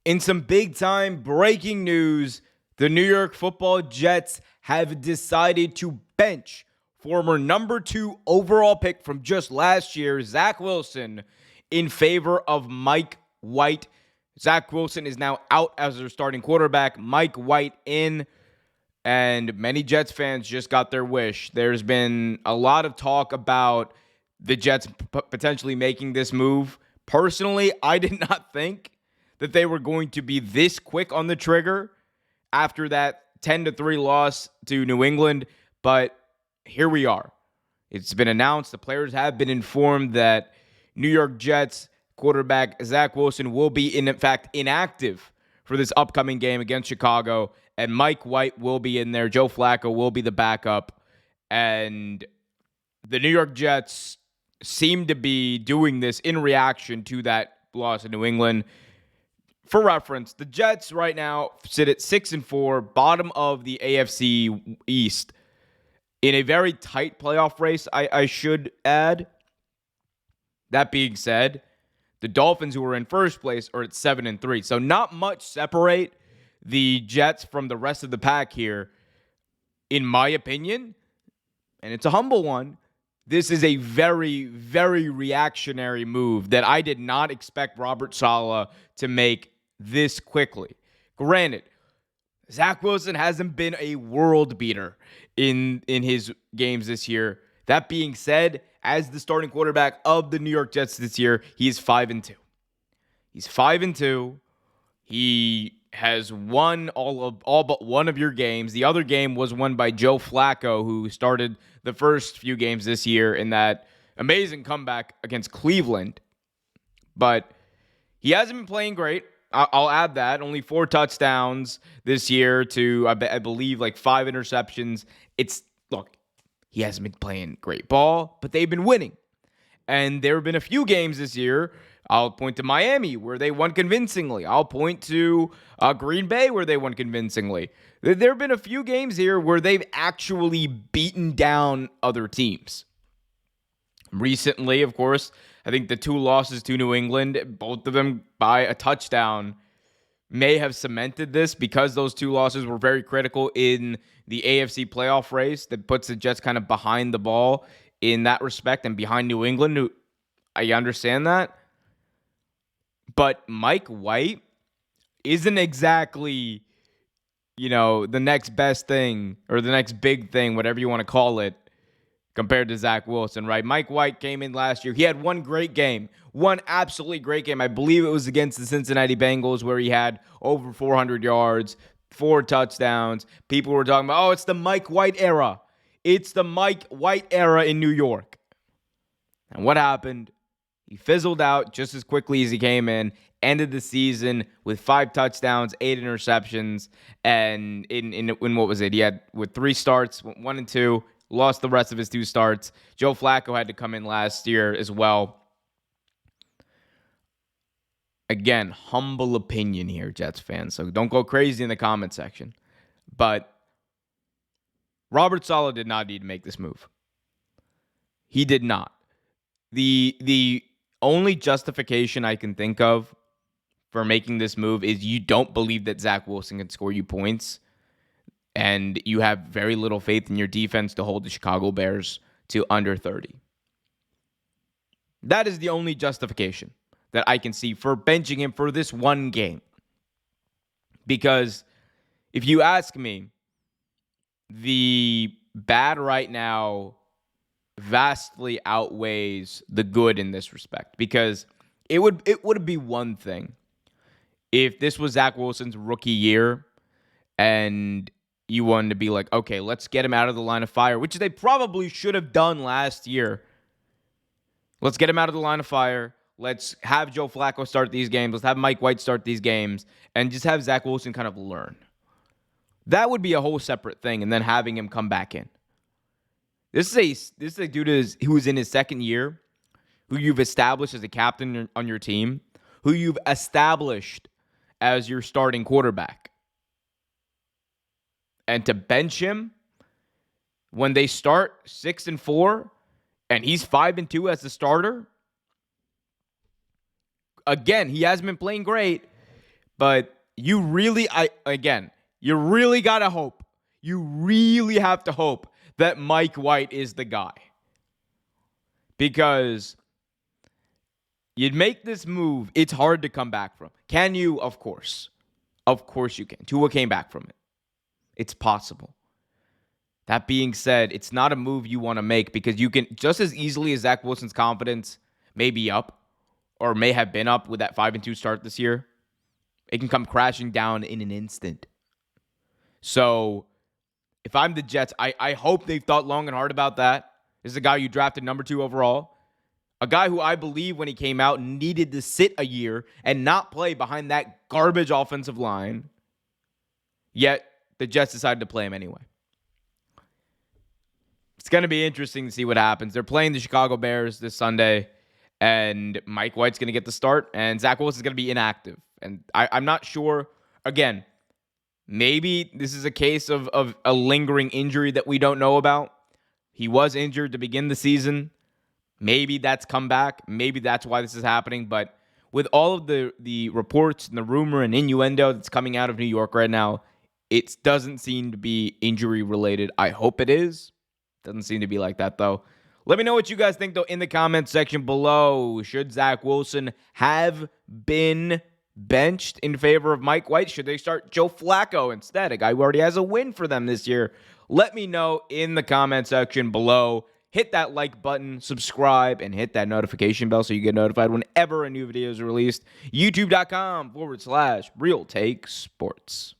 In some big time breaking news, the New York Football Jets have decided to bench former number 2 overall pick from just last year, Zach Wilson, in favor of Mike White. Zach Wilson is now out as their starting quarterback. Mike White in, and many Jets fans just got their wish. There's been a lot of talk about the Jets potentially making this move. Personally, I did not think that they were going to be this quick on the trigger after that 10-3 loss to New England, but here we are. It's been announced, the players have been informed that New York Jets quarterback Zach Wilson will be, in fact, inactive for this upcoming game against Chicago, and Mike White will be in there. Joe Flacco will be the backup, and the New York Jets seem to be doing this in reaction to that loss in New England. For reference, the Jets right now sit at 6-4, bottom of the AFC East, in a very tight playoff race, I should add. That being said, the Dolphins, who are in first place, are at 7-3. So not much separate the Jets from the rest of the pack here, in my opinion. And it's a humble one. This is a very, very reactionary move that I did not expect Robert Saleh to make this quickly. Granted, Zach Wilson hasn't been a world beater in his games this year. That being said, as the starting quarterback of the New York Jets this year, he is 5-2. He's 5-2. He has won all but one of your games. The other game was won by Joe Flacco, who started the first few games this year in that amazing comeback against Cleveland. But he hasn't been playing great. I'll add that. Only 4 touchdowns this year to, I believe, like 5 interceptions. Look, he hasn't been playing great ball, but they've been winning. And there have been a few games this year. I'll point to Miami, where they won convincingly. I'll point to Green Bay, where they won convincingly. There have been a few games here where they've actually beaten down other teams. Recently, of course, I think the 2 losses to New England, both of them by a touchdown, may have cemented this because those 2 losses were very critical in the AFC playoff race. That puts the Jets kind of behind the ball in that respect and behind New England. Who, I understand that. But Mike White isn't exactly, the next best thing or the next big thing, whatever you want to call it, compared to Zach Wilson, right? Mike White came in last year. He had one great game, one absolutely great game. I believe it was against the Cincinnati Bengals where he had over 400 yards, 4 touchdowns. People were talking about, it's the Mike White era. It's the Mike White era in New York. And what happened? He fizzled out just as quickly as he came in, ended the season with 5 touchdowns, 8 interceptions, and in what was it? He had with 3 starts, 1 and 2, lost the rest of his 2 starts. Joe Flacco had to come in last year as well. Again, humble opinion here, Jets fans, so don't go crazy in the comment section. But Robert Saleh did not need to make this move. He did not. The only justification I can think of for making this move is you don't believe that Zach Wilson can score you points, and you have very little faith in your defense to hold the Chicago Bears to under 30. That is the only justification that I can see for benching him for this one game. Because if you ask me, the bad right now vastly outweighs the good in this respect. Because it would be one thing if this was Zach Wilson's rookie year and you wanted to be like, okay, let's get him out of the line of fire, which they probably should have done last year. Let's get him out of the line of fire. Let's have Joe Flacco start these games. Let's have Mike White start these games and just have Zach Wilson kind of learn. That would be a whole separate thing, and then having him come back in. This is a dude who's in his second year, who you've established as a captain on your team, who you've established as your starting quarterback. And to bench him when they start 6-4 and he's 5-2 as the starter. Again, he hasn't been playing great, But you really got to hope. You really have to hope that Mike White is the guy. Because you'd make this move, it's hard to come back from. Can you? Of course. Of course you can. Tua came back from it. It's possible. That being said, it's not a move you want to make because you can, just as easily as Zach Wilson's confidence may be up or may have been up with that 5-2 start this year, it can come crashing down in an instant. So if I'm the Jets, I hope they've thought long and hard about that. This is a guy you drafted number 2 overall. A guy who I believe when he came out needed to sit a year and not play behind that garbage offensive line. Yet the Jets decided to play him anyway. It's going to be interesting to see what happens. They're playing the Chicago Bears this Sunday, and Mike White's going to get the start, and Zach Wilson's going to be inactive. And I'm not sure. Again, maybe this is a case of a lingering injury that we don't know about. He was injured to begin the season. Maybe that's come back. Maybe that's why this is happening. But with all of the reports and the rumor and innuendo that's coming out of New York right now, it doesn't seem to be injury related. I hope it is. Doesn't seem to be like that, though. Let me know what you guys think, though, in the comments section below. Should Zach Wilson have been benched in favor of Mike White? Should they start Joe Flacco instead, a guy who already has a win for them this year? Let me know in the comment section below. Hit that like button, subscribe, and hit that notification bell so you get notified whenever a new video is released. YouTube.com/Real Take Sports.